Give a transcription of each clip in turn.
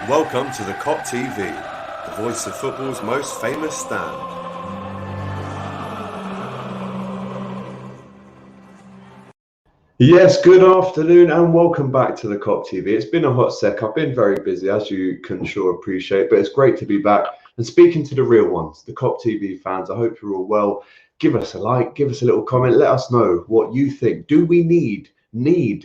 Welcome to the Kop TV, the voice of football's most famous stand. Yes, good afternoon and welcome back to the Kop TV. It's been a hot sec. I've been very busy, as you can sure appreciate, but it's great to be back and speaking to the real ones, the Kop TV fans. I hope you're all well. Give us a like, give us a little comment. Let us know what you think. Do we need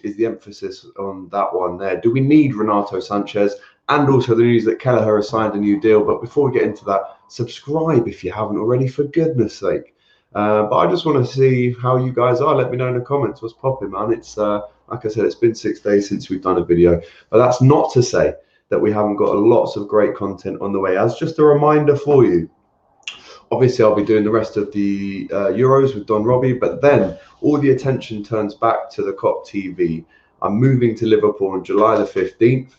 is the emphasis on that one there. Do we need Renato Sanches? And also the news that Kelleher has signed a new deal. But before we get into that, subscribe if you haven't already, for goodness sake. But I just want to see how you guys are. Let me know in the comments what's popping, man. It's like I said, it's been 6 days since we've done a video, but that's not to say that we haven't got lots of great content on the way. As just a reminder for you, obviously I'll be doing the rest of the Euros with Don Robbie, but then all the attention turns back to the Kop TV. I'm moving to Liverpool on July the 15th.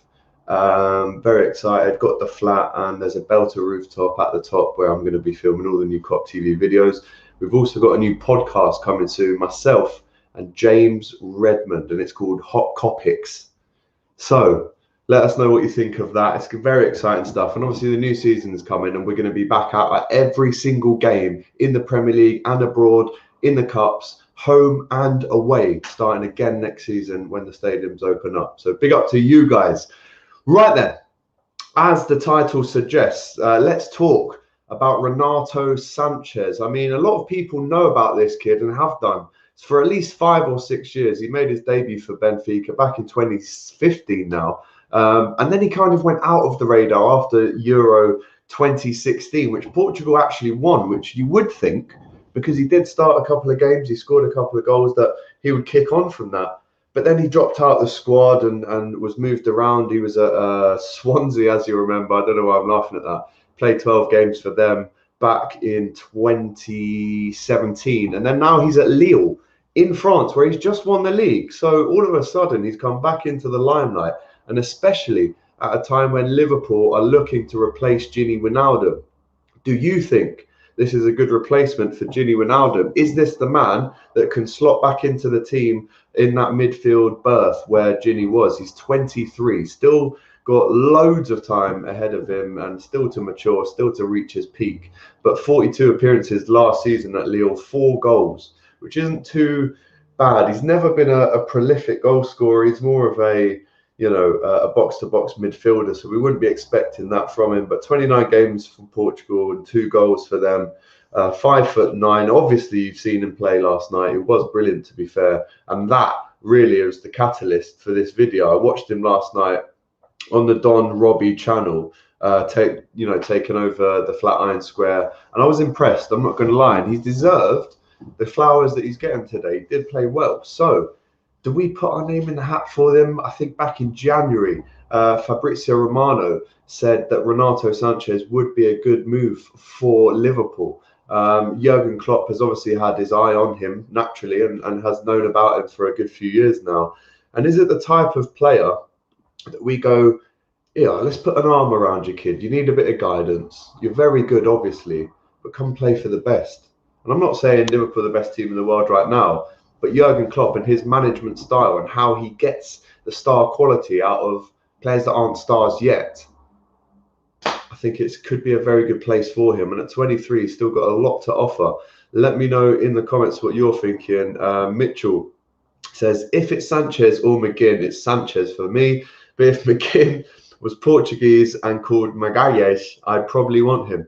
Very excited, got the flat and there's a belter rooftop at the top where I'm going to be filming all the new Kop TV videos. We've also got a new podcast coming soon, myself and James Redmond, and it's called Hot Copics. So let us know what you think of that. It's very exciting stuff. And obviously the new season is coming and we're going to be back out at every single game in the Premier League and abroad, in the Cups, home and away, starting again next season when the stadiums open up. So big up to you guys. Right then, as the title suggests, let's talk about Renato Sanches. I mean, a lot of people know about this kid and have done for at least 5 or 6 years. He made his debut for Benfica back in 2015 now. And then he kind of went out of the radar after Euro 2016, which Portugal actually won, which you would think, because he did start a couple of games, he scored a couple of goals, that he would kick on from that. But then he dropped out the squad and was moved around. He was at Swansea, as you remember. I don't know why I'm laughing at that. Played 12 games for them back in 2017. And then now he's at Lille in France, where he's just won the league. So all of a sudden, he's come back into the limelight. And especially at a time when Liverpool are looking to replace Gini Wijnaldum. Do you think this is a good replacement for Gini Wijnaldum? Is this the man that can slot back into the team in that midfield berth where Gini was? He's 23, still got loads of time ahead of him and still to mature, still to reach his peak. But 42 appearances last season at Lille, 4 goals, which isn't too bad. He's never been a prolific goal scorer. He's more of a box-to-box midfielder, so we wouldn't be expecting that from him. But 29 games for Portugal and 2 goals for them. 5'9". Obviously, you've seen him play last night. It was brilliant, to be fair, and that really is the catalyst for this video. I watched him last night on the Don Robbie channel, taking over the Flatiron Square, and I was impressed. I'm not going to lie, and he's deserved the flowers that he's getting today. He did play well. So do we put our name in the hat for them? I think back in January, Fabrizio Romano said that Renato Sanches would be a good move for Liverpool. Jurgen Klopp has obviously had his eye on him naturally and has known about him for a good few years now. And is it the type of player that we go, yeah, let's put an arm around you, kid. You need a bit of guidance. You're very good, obviously, but come play for the best. And I'm not saying Liverpool are the best team in the world right now, but Jurgen Klopp and his management style and how he gets the star quality out of players that aren't stars yet, I think it could be a very good place for him. And at 23, he's still got a lot to offer. Let me know in the comments what you're thinking. Mitchell says, if it's Sanches or McGinn, it's Sanches for me. But if McGinn was Portuguese and called Magalhães, I'd probably want him.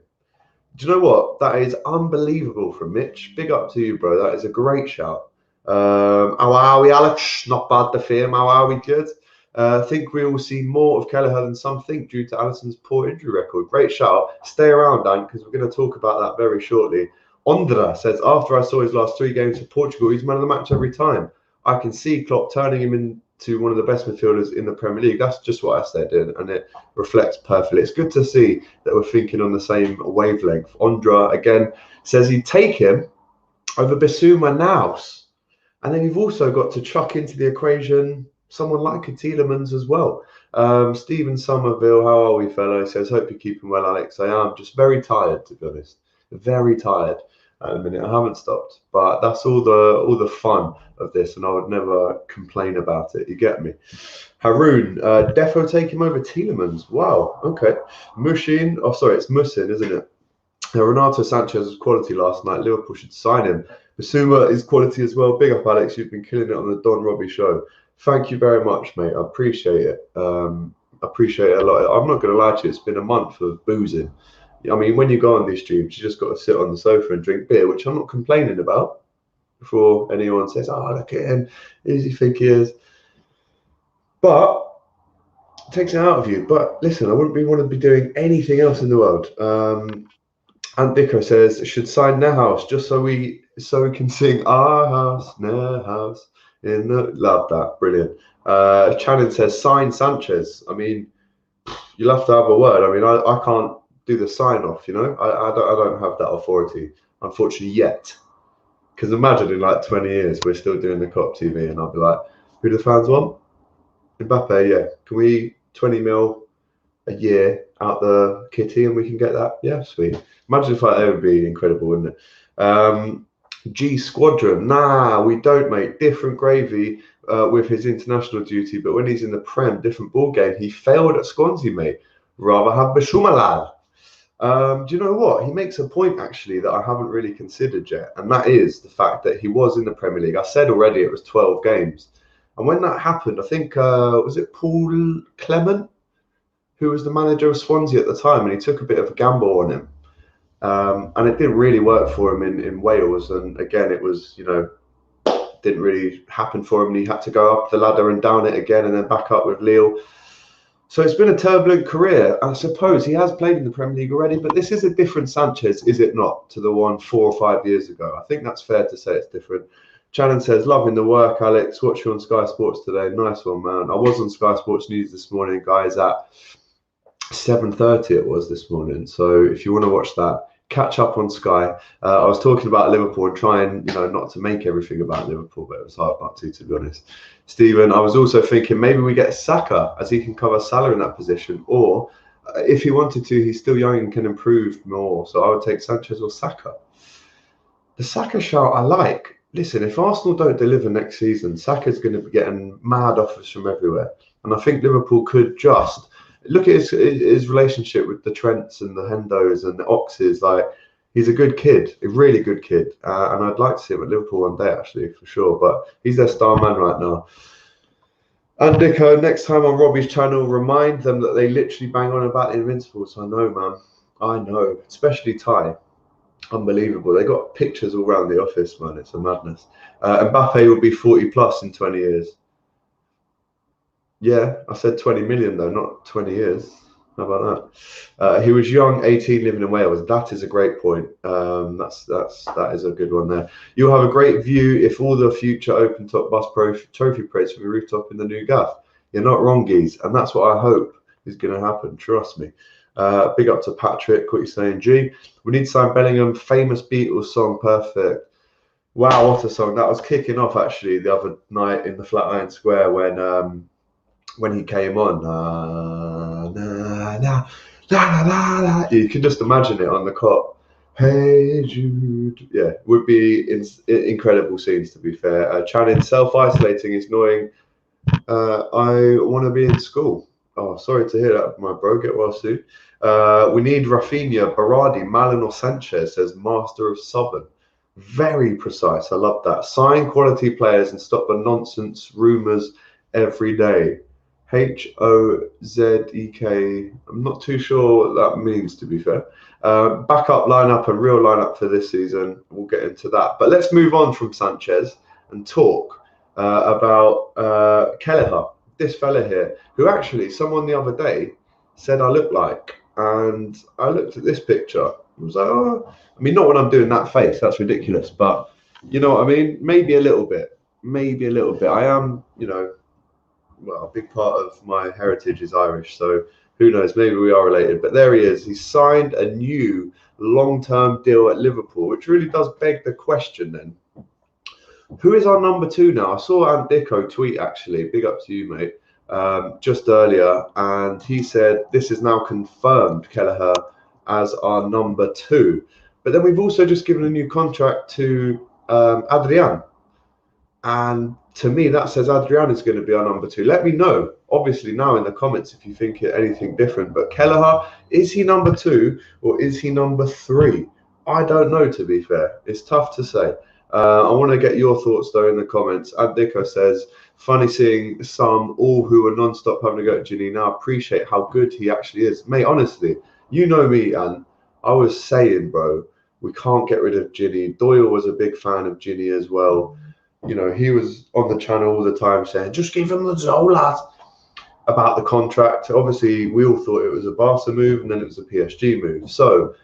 Do you know what? That is unbelievable from Mitch. Big up to you, bro. That is a great shout. How are we, Alex? Not bad, the fame. How are we? Good. I think we will see more of Kelleher than some think due to Alisson's poor injury record. Great shout. Stay around, Dan, because we're going to talk about that very shortly. Ondra says, after I saw his last 3 games for Portugal, he's man of the match every time. I can see Klopp turning him into one of the best midfielders in the Premier League. That's just what I said, and it reflects perfectly. It's good to see that we're thinking on the same wavelength. Ondra, again, says he'd take him over Bissouma now. And then you've also got to chuck into the equation someone like a Tielemans as well. Stephen Somerville, how are we, fellow? He says, hope you're keeping well, Alex. I am just very tired, to be honest. Very tired. at the minute. I haven't stopped, but that's all the fun of this, and I would never complain about it. You get me? Haroon, Defo take him over Tielemans. Wow, okay. Mushin, oh sorry, it's Musin, isn't it? Renato Sanches was quality last night. Liverpool should sign him. Basuma is quality as well. Big up, Alex. You've been killing it on the Don Robbie show. Thank you very much, mate. I appreciate it. Appreciate it a lot. I'm not going to lie to you. It's been a month of boozing. I mean, when you go on these streams, you just got to sit on the sofa and drink beer, which I'm not complaining about. Before anyone says, "Oh, look at him, who does he think he is?" But it takes it out of you. But listen, I wouldn't want to be doing anything else in the world. And Dico says should sign Nehaus just so we can sing our house, Nehaus in the love that. Brilliant. Channing says sign Sanchez. I mean, you'll have to have a word. I mean, I can't do the sign off, you know. I don't have that authority, unfortunately, yet. Because imagine in like 20 years we're still doing the Kop TV and I'll be like, who do the fans want? Mbappe, yeah. Can we 20 mil a year out the kitty and we can get that? Yeah, sweet. Imagine if that would be incredible, wouldn't it? G Squadron, nah, we don't, mate. Different gravy with his international duty, but when he's in the Prem, different ball game. He failed at Swansea, mate. Rather have Bashumalal. Do you know what? He makes a point actually that I haven't really considered yet, and that is the fact that he was in the Premier League. I said already it was 12 games, and when that happened, I think was it Paul Clement, who was the manager of Swansea at the time, and he took a bit of a gamble on him. And it didn't really work for him in Wales. And again, it was, you know, didn't really happen for him. And he had to go up the ladder and down it again and then back up with Lille. So it's been a turbulent career. I suppose he has played in the Premier League already, but this is a different Sanchez, is it not, to the one 4 or 5 years ago? I think that's fair to say it's different. Shannon says, loving the work, Alex. Watch you on Sky Sports today. Nice one, man. I was on Sky Sports News this morning, guys, at 7:30 it was this morning. So if you want to watch that, catch up on Sky. I was talking about Liverpool and trying, you know, not to make everything about Liverpool, but it was hard not to be honest. Stephen, I was also thinking maybe we get Saka as he can cover Salah in that position, or if he wanted to, he's still young and can improve more. So I would take Sanchez or Saka. The Saka shout I like. Listen, if Arsenal don't deliver next season, Saka's going to be getting mad offers from everywhere, and I think Liverpool could just look at his relationship with the Trents and the Hendos and the Oxes. Like, he's a good kid, a really good kid. And I'd like to see him at Liverpool one day, actually, for sure. But he's their star man right now. And Dico, next time on Robbie's channel, remind them that they literally bang on about the Invincibles. I know, man. I know. Especially Ty. Unbelievable. They got pictures all around the office, man. It's a madness. Mbappe will be 40 plus in 20 years. Yeah, I said 20 million though, not 20 years. How about that? He was young, 18, living in Wales. That is a great point. That is a good one there. You'll have a great view if all the future open top bus trophy parades from the rooftop in the new gaff. You're not wrong, Geese, and that's what I hope is going to happen. Trust me. Big up to Patrick. What you saying, G? We need to sign Bellingham. Famous Beatles song, perfect. Wow, what a song! That was kicking off actually the other night in the Flatiron Square when he came on. You can just imagine it on the Kop. Hey Jude. Yeah, would be incredible scenes, to be fair. Channing, self-isolating is annoying. I want to be in school. Oh, sorry to hear that, my bro. Get well soon. We need Rafinha, Berardi, Malin or Sanchez, says Master of Southern. Very precise. I love that. Sign quality players and stop the nonsense rumours every day. Hozek. I'm not too sure what that means, to be fair. Backup lineup and real lineup for this season. We'll get into that. But let's move on from Sanchez and talk about Kelleher, this fella here, who actually someone the other day said I look like. And I looked at this picture and was like, oh, I mean, not when I'm doing that face. That's ridiculous. But you know what I mean? Maybe a little bit. Maybe a little bit. I am, you know, well, a big part of my heritage is Irish, so who knows, maybe we are related. But there he is. He signed a new long-term deal at Liverpool, which really does beg the question then. Who is our number 2 now? I saw Ant Dicko tweet, actually. Big up to you, mate, just earlier. And he said, this is now confirmed, Kelleher, as our number 2. But then we've also just given a new contract to Adrian. And to me, that says Adrian is going to be our number 2. Let me know, obviously, now in the comments if you think anything different. But Kelleher, is he number 2 or is he number 3? I don't know, to be fair. It's tough to say. I want to get your thoughts, though, in the comments. Adiko says, funny seeing some all who are non-stop having a go at Ginny now appreciate how good he actually is. Mate, honestly, you know me, and I was saying, bro, we can't get rid of Ginny. Doyle was a big fan of Ginny as well. You know, he was on the channel all the time saying, just give him the Zola about the contract. Obviously, we all thought it was a Barca move and then it was a PSG move. So,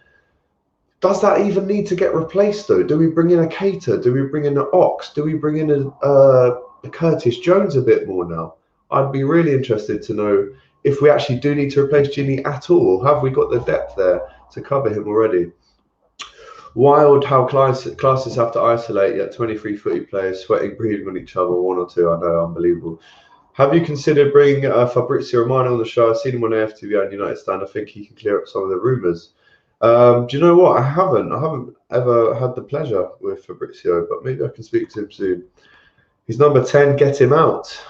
does that even need to get replaced, though? Do we bring in a Keita? Do we bring in an Ox? Do we bring in a Curtis Jones a bit more now? I'd be really interested to know if we actually do need to replace Ginny at all. Have we got the depth there to cover him already? Wild how classes have to isolate, yet 23 footy players sweating, breathing on each other, 1 or 2. I know, unbelievable. Have you considered bringing Fabrizio Romano on the show? I've seen him on AFTV and United Stand. I think he can clear up some of the rumours. Do you know what? I haven't ever had the pleasure with Fabrizio, but maybe I can speak to him soon. He's number 10, get him out.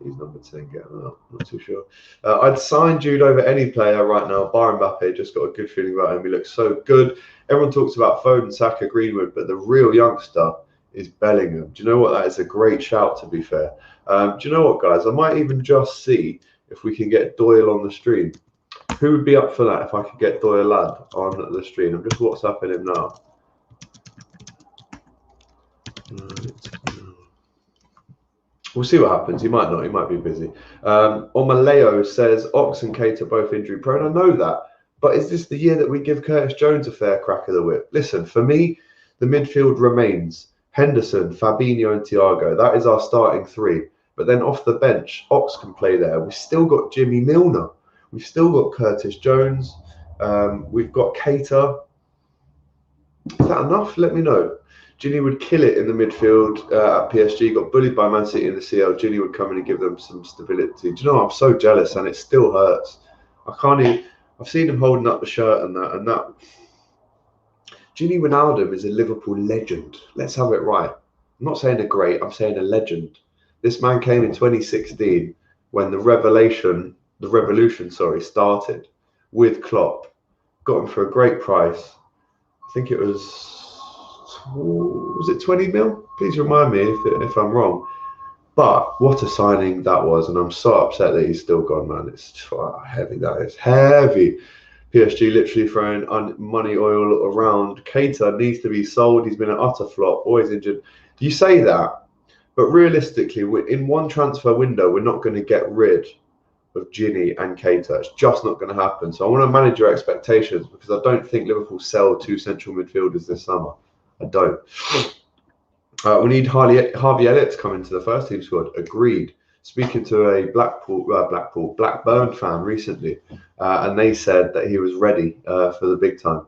He's number 10, get him out. Not too sure. I'd sign Jude over any player right now. Bar Mbappe, just got a good feeling about him. He looks so good. Everyone talks about Foden, Saka, Greenwood, but the real youngster is Bellingham. Do you know what? That is a great shout, to be fair. Do you know what, guys? I might even just see if we can get Doyle on the stream. Who would be up for that if I could get Doyle lad on the stream? I'm just WhatsApping him now. We'll see what happens. He might not. He might be busy. Omaleo says Ox and Kate are both injury prone. I know that. But is this the year that we give Curtis Jones a fair crack of the whip? Listen, for me, the midfield remains Henderson, Fabinho and Thiago. That is our starting 3. But then off the bench, Ox can play there. We've still got Jimmy Milner. We've still got Curtis Jones. We've got Keita. Is that enough? Let me know. Ginny would kill it in the midfield at PSG. Got bullied by Man City in the CL. Ginny would come in and give them some stability. Do you know what? I'm so jealous and it still hurts. I can't even... I've seen him holding up the shirt and that. Ginny Wijnaldum is a Liverpool legend. Let's have it right. I'm not saying a great, I'm saying a legend. This man came in 2016 when the revolution started with Klopp. Got him for a great price. I think it was it 20 mil? Please remind me if I'm wrong. But what a signing that was, and I'm so upset that he's still gone, man. It's heavy, that is heavy. PSG literally throwing money oil around. Keita needs to be sold. He's been an utter flop, always injured. You say that, but realistically, in one transfer window, we're not going to get rid of Ginny and Keita. It's just not going to happen. So I want to manage your expectations because I don't think Liverpool sell 2 central midfielders this summer. I don't. We need Harvey Elliott to come into the first team squad. Agreed. Speaking to a Blackburn fan recently, and they said that he was ready for the big time.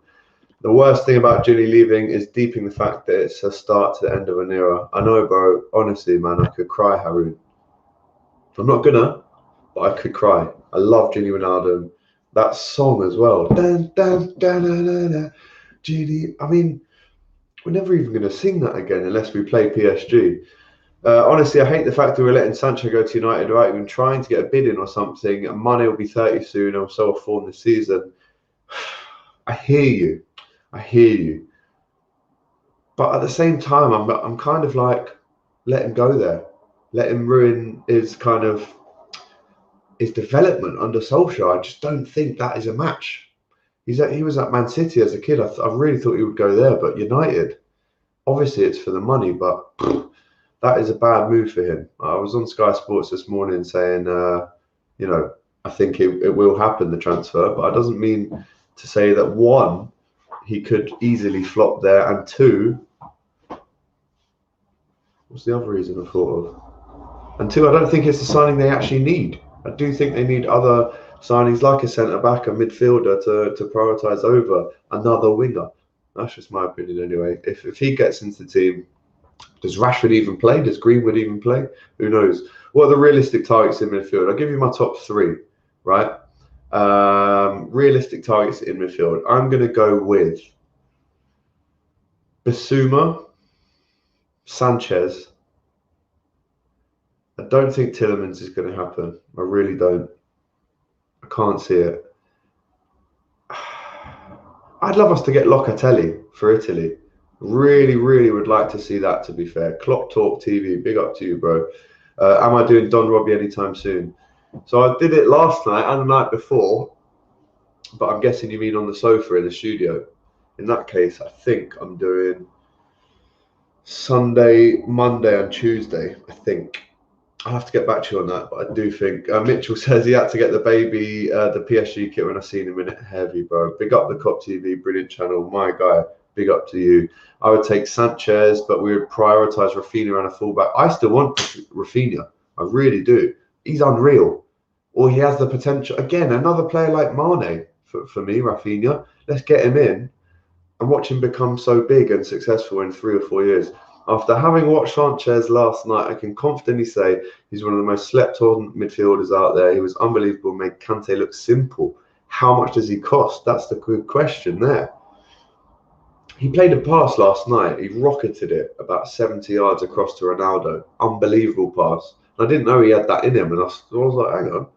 The worst thing about Ginny leaving is deeping the fact that it's a start to the end of an era. I know, bro. Honestly, man, I could cry, Haroon. I'm not gonna, but I could cry. I love Ginny Wijnaldum. That song as well. Dun, dun, dun, dun, dun, dun. Ginny. I mean, we're never even going to sing that again unless we play PSG. Honestly, I hate the fact that we're letting Sancho go to United without even trying to get a bid in or something. And Mane will be 30 soon. I'm so off form this season. I hear you. I hear you. But at the same time, I'm kind of like, let him go there. Let him ruin his development under Solskjaer. I just don't think that is a match. He was at Man City as a kid. I really thought he would go there, but United, obviously it's for the money, but that is a bad move for him. I was on Sky Sports this morning saying, I think it will happen, the transfer, but it doesn't mean to say that 1, he could easily flop there, and 2, what's the other reason I thought of? And 2, I don't think it's the signing they actually need. I do think they need other signings like a centre-back, a midfielder to prioritise over another winger. That's just my opinion anyway. If he gets into the team, does Rashford even play? Does Greenwood even play? Who knows? What are the realistic targets in midfield? I'll give you my top 3, right? Realistic targets in midfield. I'm going to go with Bissouma, Sanchez. I don't think Tielemans is going to happen. I really don't. I can't see it. I'd love us to get Locatelli for Italy. Really, really would like to see that, to be fair. Kop TV, big up to you, bro. Am I doing Don Robbie anytime soon? So I did it last night and the night before, but I'm guessing you mean on the sofa in the studio. In that case, I think I'm doing Sunday, Monday and Tuesday, I think. I'll have to get back to you on that, but I do think Mitchell says he had to get the baby, the PSG kit when I seen him in it. Heavy, bro. Big up the Kop TV, brilliant channel. My guy, big up to you. I would take Sanchez, but we would prioritise Rafinha and a fullback. I still want Rafinha. I really do. He's unreal. Or he has the potential. Again, another player like Mane for me, Rafinha. Let's get him in and watch him become so big and successful in 3 or 4 years. After having watched Sanchez last night, I can confidently say he's one of the most slept-on midfielders out there. He was unbelievable, made Kante look simple. How much does he cost? That's the good question there. He played a pass last night. He rocketed it about 70 yards across to Ronaldo. Unbelievable pass. I didn't know he had that in him, and I was like, hang on,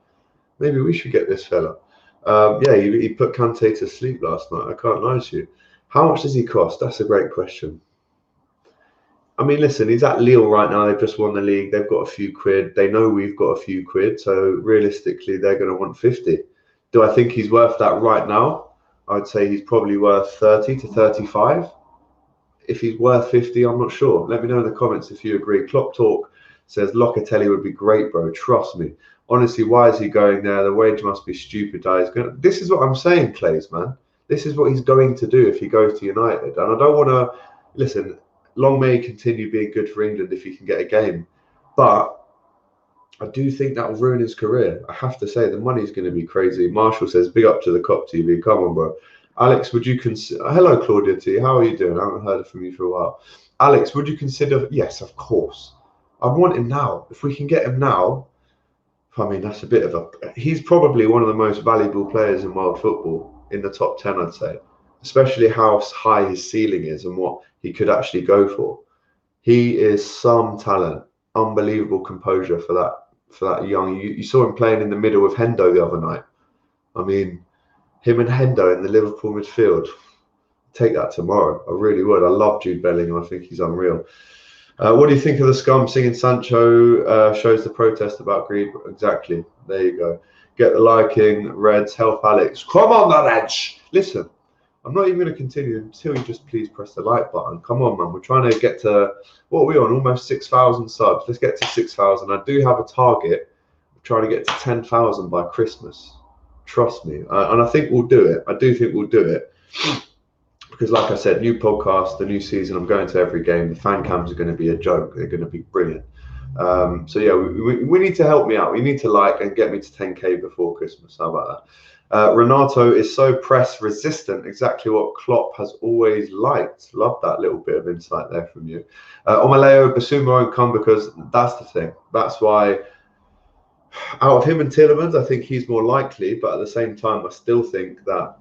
maybe we should get this fella. Yeah, he put Kante to sleep last night. I can't lie to you. How much does he cost? That's a great question. I mean, listen, he's at Lille right now. They've just won the league. They've got a few quid. They know we've got a few quid. So realistically, they're going to want 50. Do I think he's worth that right now? I'd say he's probably worth 30 to 35. If he's worth 50, I'm not sure. Let me know in the comments if you agree. Kop Talk says Locatelli would be great, bro. Trust me. Honestly, why is he going there? The wage must be stupid. This is what I'm saying, Clays, man. This is what he's going to do if he goes to United. And I don't want to... Listen... Long may he continue being good for England if he can get a game. But I do think that will ruin his career. I have to say, the money's going to be crazy. Marshall says, big up to the Kop TV. Come on, bro. Alex, would you consider... Hello, Claudia T. How are you doing? I haven't heard from you for a while. Alex, would you consider... Yes, of course. I want him now. If we can get him now, I mean, that's a bit of a... He's probably one of the most valuable players in world football, in the top 10, I'd say. Especially how high his ceiling is and what he could actually go for. He is some talent, unbelievable composure for that young. You saw him playing in the middle with Hendo the other night. I mean, him and Hendo in the Liverpool midfield. Take that tomorrow. I really would. I love Jude Bellingham. I think he's unreal. What do you think of the scum singing Sancho shows the protest about greed? Exactly. There you go. Get the liking. Reds, help Alex. Come on, the Reds. Listen. I'm not even going to continue until you just please press the like button. Come on, man. We're trying to get to, what are we on? Almost 6,000 subs. Let's get to 6,000. I do have a target of trying to get to 10,000 by Christmas. Trust me. And I think we'll do it. I do think we'll do it. Because like I said, new podcast, the new season, I'm going to every game. The fan cams are going to be a joke. They're going to be brilliant. So yeah, we need to help me out. We need to like and get me to 10K before Christmas. How about that? Renato is so press resistant, exactly what Klopp has always liked. Love that little bit of insight there from you. Omaleo, Bissouma won't come because that's the thing. That's why out of him and Tielemans, I think he's more likely, but at the same time, I still think that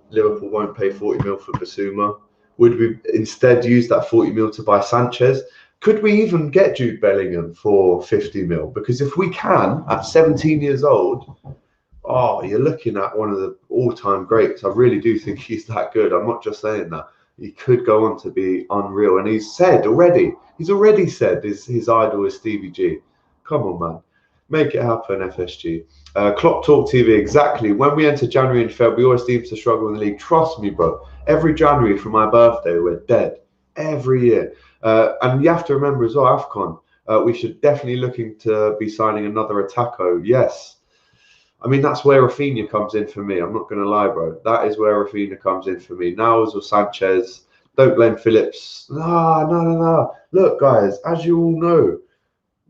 Liverpool won't pay 40 mil for Bissouma. Would we instead use that 40 mil to buy Sanchez? Could we even get Jude Bellingham for 50 mil? Because if we can, at 17 years old, oh, you're looking at one of the all-time greats. I really do think he's that good. I'm not just saying that. He could go on to be unreal. And he's already said his idol is Stevie G. Come on, man. Make it happen, FSG. Kop Talk TV, exactly. When we enter January and Feb, we always seem to struggle in the league. Trust me, bro. Every January for my birthday, we're dead. Every year. And you have to remember as well, AFCON, we should definitely looking to be signing another Attaco. Yes. I mean, that's where Rafinha comes in for me. I'm not going to lie, bro. That is where Rafinha comes in for me. Niles or Sanchez. Don't blame Phillips. No. Look, guys, as you all know,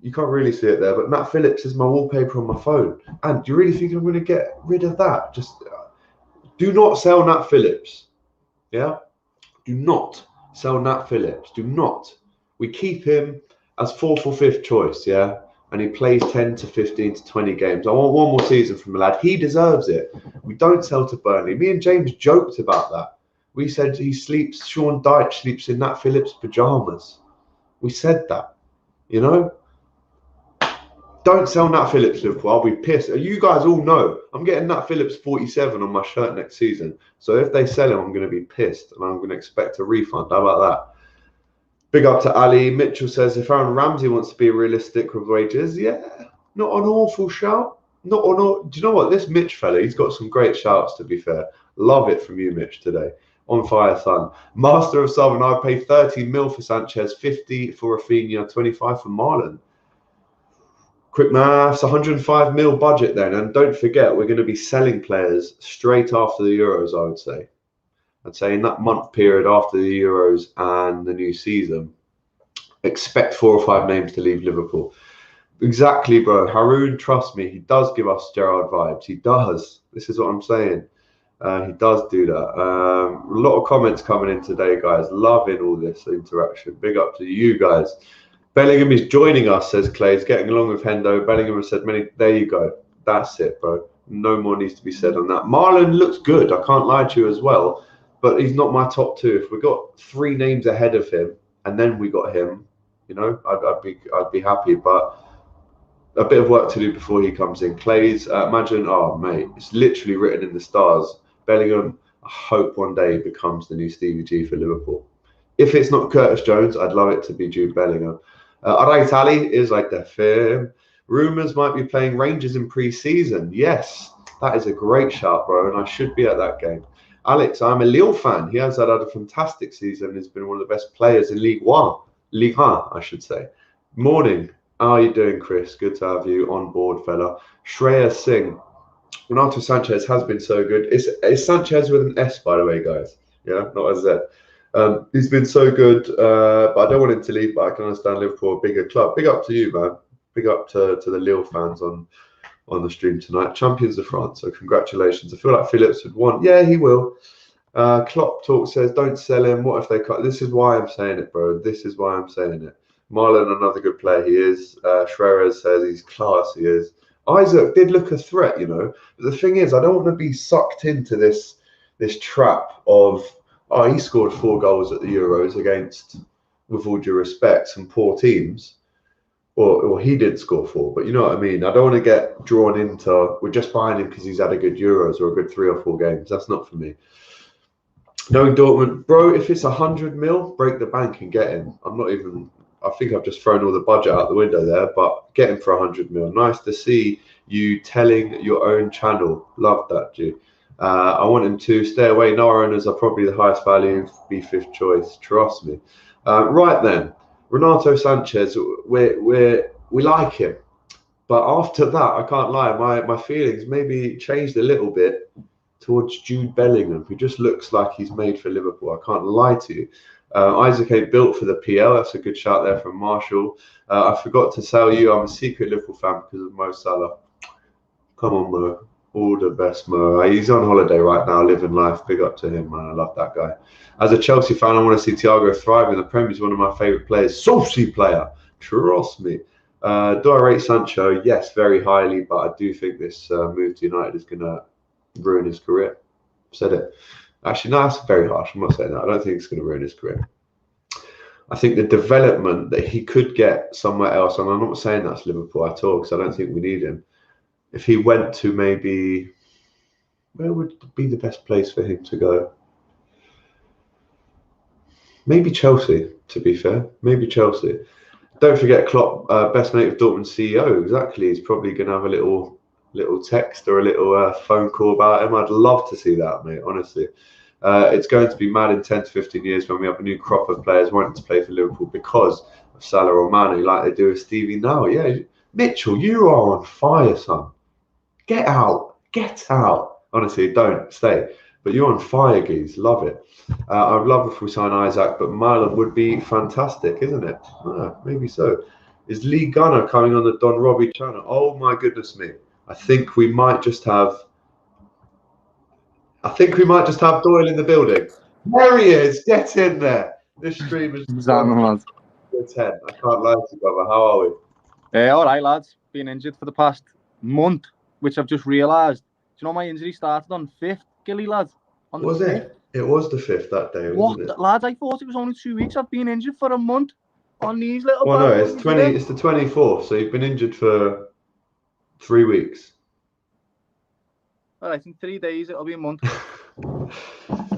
you can't really see it there, but Nat Phillips is my wallpaper on my phone. And do you really think I'm going to get rid of that? Just do not sell Nat Phillips. Yeah? Do not sell Nat Phillips. Do not. We keep him as 4th or 5th choice, yeah? And he plays 10 to 15 to 20 games. I want one more season from the lad. He deserves it. We don't sell to Burnley. Me and James joked about that. We said Sean Dyche sleeps in Nat Phillips' pajamas. We said that, you know? Don't sell Nat Phillips, Liverpool. I'll be pissed. You guys all know I'm getting Nat Phillips 47 on my shirt next season. So if they sell him, I'm going to be pissed and I'm going to expect a refund. How about that? Big up to Ali. Mitchell says, if Aaron Ramsey wants to be realistic with wages, yeah, not an awful shout. Do you know what? This Mitch fella, he's got some great shouts, to be fair. Love it from you, Mitch, today. On fire, son. Master of Southern, I pay 30 mil for Sanchez, 50 for Rafinha, 25 for Marlon. Quick maths, 105 mil budget then. And don't forget, we're going to be selling players straight after the Euros, I would say. I'd say in that month period after the Euros and the new season, expect 4 or 5 names to leave Liverpool. Exactly, bro. Haroon, trust me, he does give us Gerrard vibes. He does. This is what I'm saying. He does do that. A lot of comments coming in today, guys. Loving all this interaction. Big up to you guys. Bellingham is joining us, says Clay. He's getting along with Hendo. Bellingham has said many. There you go. That's it, bro. No more needs to be said on that. Marlon looks good. I can't lie to you as well. But he's not my top 2. If we got 3 names ahead of him, and then we got him, you know, I'd be happy. But a bit of work to do before he comes in. Clay's imagine, oh mate, it's literally written in the stars. Bellingham, I hope one day becomes the new Stevie G for Liverpool. If it's not Curtis Jones, I'd love it to be Jude Bellingham. Alright, Ali is like the film. Rumours might be playing Rangers in pre-season. Yes, that is a great shout, bro, and I should be at that game. Alex, I'm a Lille fan. He has had a fantastic season. He's been one of the best players in Ligue 1, I should say. Morning. How are you doing, Chris? Good to have you on board, fella. Shreya Singh. Renato Sanches has been so good. It's Sanchez with an S, by the way, guys. Yeah, not a Z. He's been so good, but I don't want him to leave, but I can understand Liverpool, a bigger club. Big up to you, man. Big up to the Lille fans on the stream tonight. Champions of France, so congratulations. I feel like Phillips would want. Yeah, he will. Klopp Talk says, don't sell him. What if they cut? This is why I'm saying it, bro. This is why I'm saying it. Marlon, another good player. He is. Schrerer says he's class. He is. Isaac did look a threat, you know. But the thing is, I don't want to be sucked into this trap of, oh, he scored 4 goals at the Euros against, with all due respect, some poor teams. Or he did score 4, but you know what I mean. I don't want to get drawn into, we're just buying him because he's had a good Euros or a good 3 or 4 games. That's not for me. Knowing Dortmund, bro, if it's 100 mil, break the bank and get him. I think I've just thrown all the budget out the window there, but get him for 100 mil. Nice to see you telling your own channel. Love that, G. I want him to stay away. No owners are probably the highest value, be 5th choice. Trust me. Right then. Renato Sanches, we like him, but after that, I can't lie, my feelings maybe changed a little bit towards Jude Bellingham, who just looks like he's made for Liverpool. I can't lie to you. Isaac ain't built for the PL. That's a good shout there from Marshall. I forgot to tell you, I'm a secret Liverpool fan because of Mo Salah. Come on, Mo. All the best, Mo. He's on holiday right now, living life. Big up to him, man. I love that guy. As a Chelsea fan, I want to see Thiago thrive in the Premier. He's one of my favourite players. Saucy player. Trust me. Do I rate Sancho? Yes, very highly, but I do think this move to United is going to ruin his career. Said it. Actually, no, that's very harsh. I'm not saying that. I don't think it's going to ruin his career. I think the development that he could get somewhere else, and I'm not saying that's Liverpool at all, because I don't think we need him. If he went to maybe, where would be the best place for him to go? Maybe Chelsea, to be fair. Maybe Chelsea. Don't forget Klopp, best mate of Dortmund CEO. Exactly. He's probably going to have a little text or a little phone call about him. I'd love to see that, mate, honestly. It's going to be mad in 10 to 15 years when we have a new crop of players wanting to play for Liverpool because of Salah or Mane, like they do with Stevie now. Yeah, Mitchell, you are on fire, son. Get out. Honestly, don't stay. But you're on fire, geez. Love it. I'd love if we sign Isaac, but Marlon would be fantastic, isn't it? Maybe so. Is Lee Gunner coming on the Don Robbie channel? Oh my goodness me. I think we might just have Doyle in the building. There he is. Get in there. This stream is 10. I can't lie to you, brother. How are we? All right, lads. Been injured for the past month, which I've just realised. Do you know my injury started on 5th, Gilly, lads? On the Was 5th. it? It was the 5th that day, wasn't it? Lads, I thought it was only 2 weeks. I've been injured for a month on these little Well, no, bad it's boys, It's the 24th, so you've been injured for 3 weeks. All right, in 3 days it'll be a month.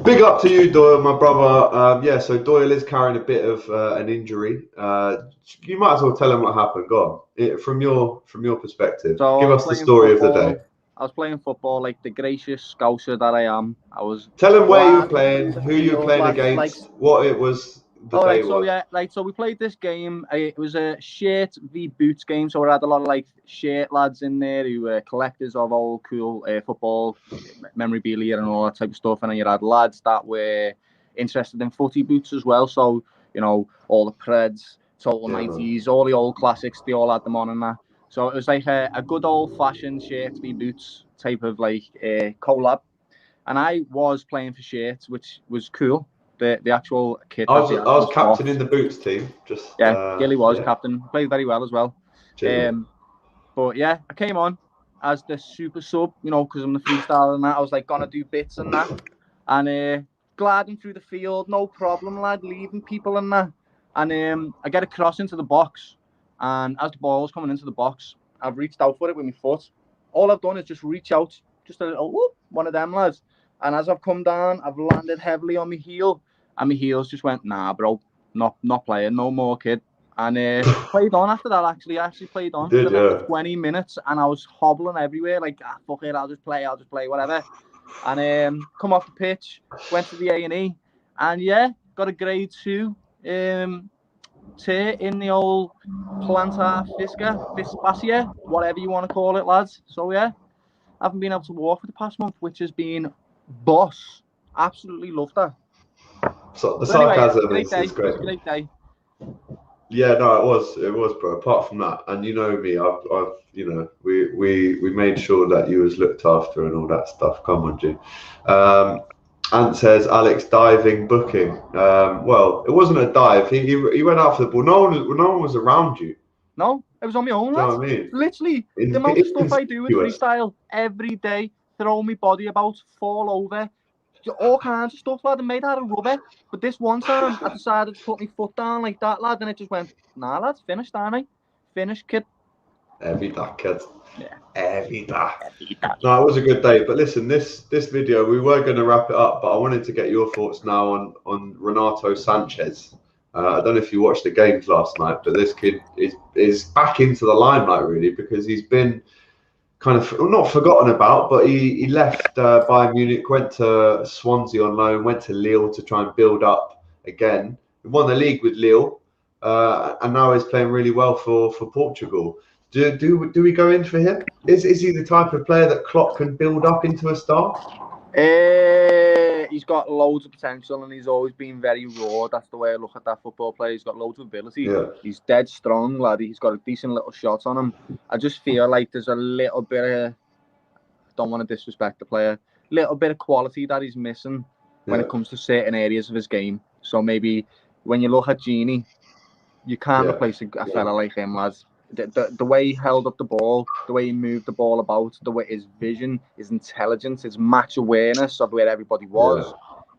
Big up to you, Doyle, my brother. Yeah, so Doyle is carrying a bit of an injury. You might as well tell him what happened. Go on, from your perspective. So Give us the story of the day. I was playing football like the gracious scouser that I am. I was. Tell him where you were playing, who you were playing against, what it was. All right, so yeah, right. So we played this game. It was a shirt v boots game. So we had a lot of like shirt lads in there who were collectors of old cool football memorabilia and all that type of stuff. And then you had lads that were interested in footy boots as well. So you know, all the Preds, Total 90s, all the old classics. They all had them on and that. So it was like a good old fashioned shirt v boots type of like collab. And I was playing for shirts, which was cool. The actual kit. I was captain in the boots team. Gilly was captain. Played very well as well. But yeah, I came on as the super sub, you know, because I'm the freestyler and that. I was like gonna do bits and that, and gliding through the field, no problem, lad, leaving people and that. And I get a cross into the box, and as the ball's coming into the box, I've reached out for it with my foot. All I've done is just reach out, just a little whoop, one of them lads. And as I've come down, I've landed heavily on my heel. And my heels just went, nah, bro, not playing, no more, kid. And played on after that, actually. I actually played on for about 20 minutes, and I was hobbling everywhere, like, fuck it, I'll just play, whatever. And come off the pitch, went to the A&E, and yeah, got a grade 2 tear in the old plantar fascia, whatever you want to call it, lads. So yeah, I haven't been able to walk for the past month, which has been boss. Absolutely loved that. So the sarcasm anyway, is great. It was a great day. Yeah, no, it was, bro. Apart from that, and you know me, I've you know, we made sure that you was looked after and all that stuff. Come on, G. Ant says Alex diving booking. Well, it wasn't a dive. He went after the ball. No one was around you. No, it was on my own. You know what I mean? Literally, the amount of stuff I do with freestyle every day, throw my body about, fall over. All kinds of stuff, lad, and made out of rubber. But this one time, I decided to put my foot down like that, lad, and it just went, nah, lad, finished, aren't I? Finished, kid. Heavy that, kid. Yeah. Heavy that. No, it was a good day. But listen, this video, we were going to wrap it up, but I wanted to get your thoughts now on Renato Sanches. I don't know if you watched the games last night, but this kid is back into the limelight, really, because he's been kind of not forgotten about, but he left Bayern Munich, went to Swansea on loan, went to Lille to try and build up again. He won the league with Lille, and now he's playing really well for Portugal. Do we go in for him? Is he the type of player that Klopp can build up into a star? He's got loads of potential, and he's always been very raw. That's the way I look at that football player. He's got loads of ability. Yeah. He's dead strong, lad. He's got a decent little shot on him. I just feel like there's a little bit of, don't want to disrespect the player, little bit of quality that he's missing when it comes to certain areas of his game. So maybe when you look at Gini, you can't replace a fella like him, lads. The way he held up the ball, the way he moved the ball about, the way his vision, his intelligence, his match awareness of where everybody was.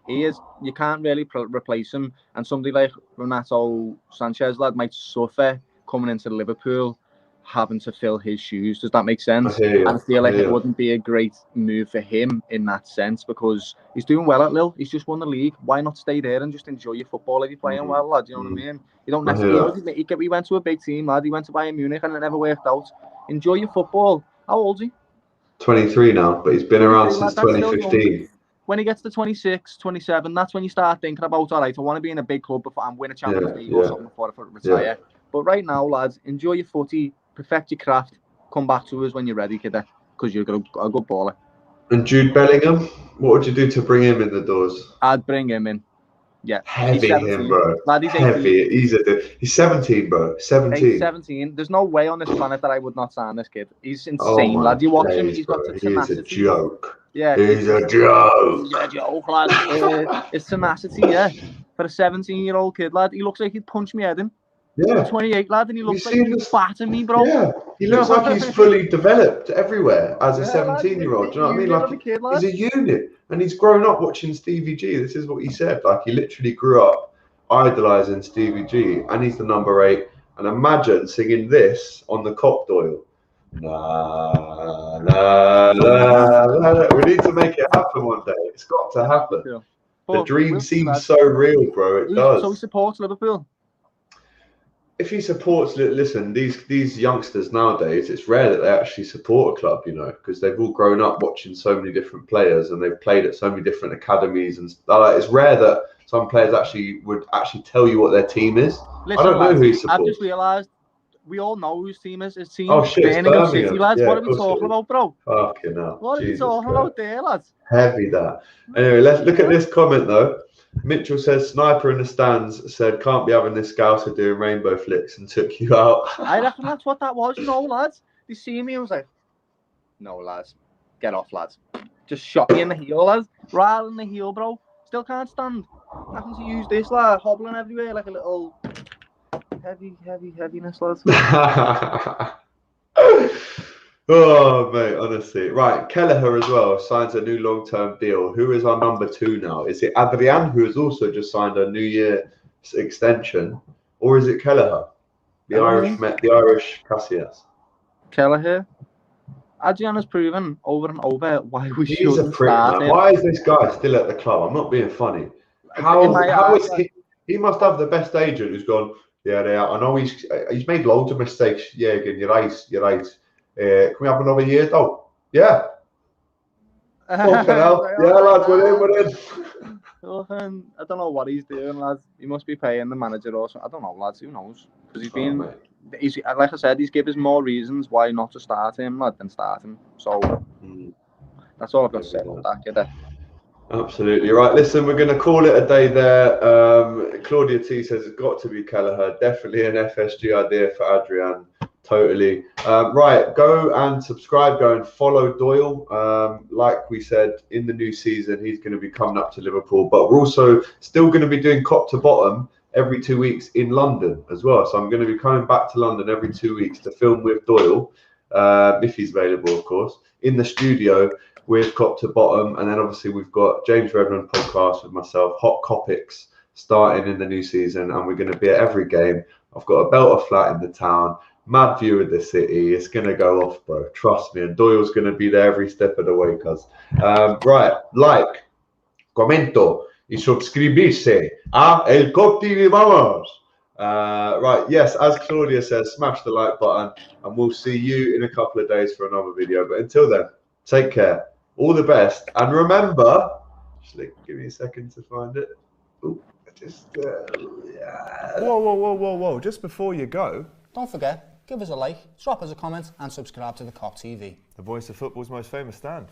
You can't really replace him. And somebody like Renato Sanches, lad, might suffer coming into Liverpool, having to fill his shoes. Does that make sense? And I feel like it wouldn't be a great move for him in that sense, because he's doing well at Lille. He's just won the league. Why not stay there and just enjoy your football if you're playing well, lad? You know what I mean? You don't necessarily. He went to a big team, lad. He went to Bayern Munich and it never worked out. Enjoy your football. How old is he? 23 now, but he's been around since 2015. When he gets to 26, 27, that's when you start thinking about, all right, I want to be in a big club before I win a Champions League or something before I retire. Yeah. But right now, lads, enjoy your footy, perfect your craft, come back to us when you're ready, kid, because you're a good baller. And Jude Bellingham, what would you do to bring him in the doors? I'd bring him in. Yeah. Heavy him, bro. Lad, he's heavy. He's 17, bro. 17. He's 17. There's no way on this planet that I would not sign this kid. He's insane, lad. You watch him, he's got tenacity. He's a joke. Yeah, he's a joke. He's a joke, lad. It's tenacity, yeah. For a 17-year-old kid, lad, he looks like he'd punch me head in. Yeah. 28, lad, and he looks like he's fatter me, bro. Yeah, he looks like he's fully developed everywhere as a 17-year-old. Do you know what I mean? Like, he's a unit, and he's grown up watching Stevie G. This is what he said. Like, he literally grew up idolising Stevie G, and he's the number 8. And imagine singing this on the Kop Doyle. La, la, la, la. We need to make it happen one day. It's got to happen. Yeah. The dream seems so real, bro. It does. So he supports Liverpool. If he supports, listen, these youngsters nowadays, it's rare that they actually support a club, you know, because they've all grown up watching so many different players and they've played at so many different academies, and it's rare that some players would actually tell you what their team is. Listen, I don't know who he supports. I've just realised we all know whose team is. His team is Birmingham City, lads. Yeah, what are we talking about, bro? Fucking hell. What are we talking about there, lads? Heavy that. Anyway, let's look at this comment though. Mitchell says, sniper in the stands said, can't be having this scouser doing rainbow flicks, and took you out. I reckon that's what that was, you know, lads. They see me and was like, no, lads, get off, lads. Just shot me in the heel, lads. Right in the heel, bro. Still can't stand. Having to use this, lad, hobbling everywhere like a little heaviness, lads. Oh, mate, honestly. Right, Kelleher as well signs a new long-term deal. Who is our number 2 now? Is it Adrian, who has also just signed a New Year extension, or is it Kelleher, the Irish Casillas? Kelleher. Adrian has proven over and over why we shouldn't start him. Why is this guy still at the club? I'm not being funny. How is he? He must have the best agent who's gone, yeah, I know he's made loads of mistakes. Yeah, again, you're right. Can we have another year though? Yeah. Fucking hell. Yeah, lads, we're in. I don't know what he's doing, lads. He must be paying the manager or something. I don't know, lads. Who knows? Because he's like I said, he's given us more reasons why not to start him, lad, than start him. So that's all I've got to say about that, kid. Absolutely right. Listen, we're going to call it a day there. Claudia T says it's got to be Kelleher. Definitely an FSG idea for Adrian. Totally. Right, go and subscribe, go and follow Doyle. Like we said, in the new season, he's going to be coming up to Liverpool, but we're also still going to be doing Kop to Bottom every 2 weeks in London as well. So I'm going to be coming back to London every 2 weeks to film with Doyle, if he's available, of course, in the studio with Kop to Bottom. And then obviously we've got James Redmond podcast with myself, Hot Copics, starting in the new season, and we're going to be at every game. I've got a belter flat in the town. Mad view of the city. It's going to go off, bro. Trust me. And Doyle's going to be there every step of the way, cuz. Right. Like, comento y suscribirse a El Kop TV, vamos. Right. Yes, as Claudia says, smash the like button, and we'll see you in a couple of days for another video. But until then, take care. All the best. And remember, just give me a second to find it. Ooh, yeah. Whoa. Just before you go, don't forget, give us a like, drop us a comment and subscribe to the Kop TV. The voice of football's most famous stand.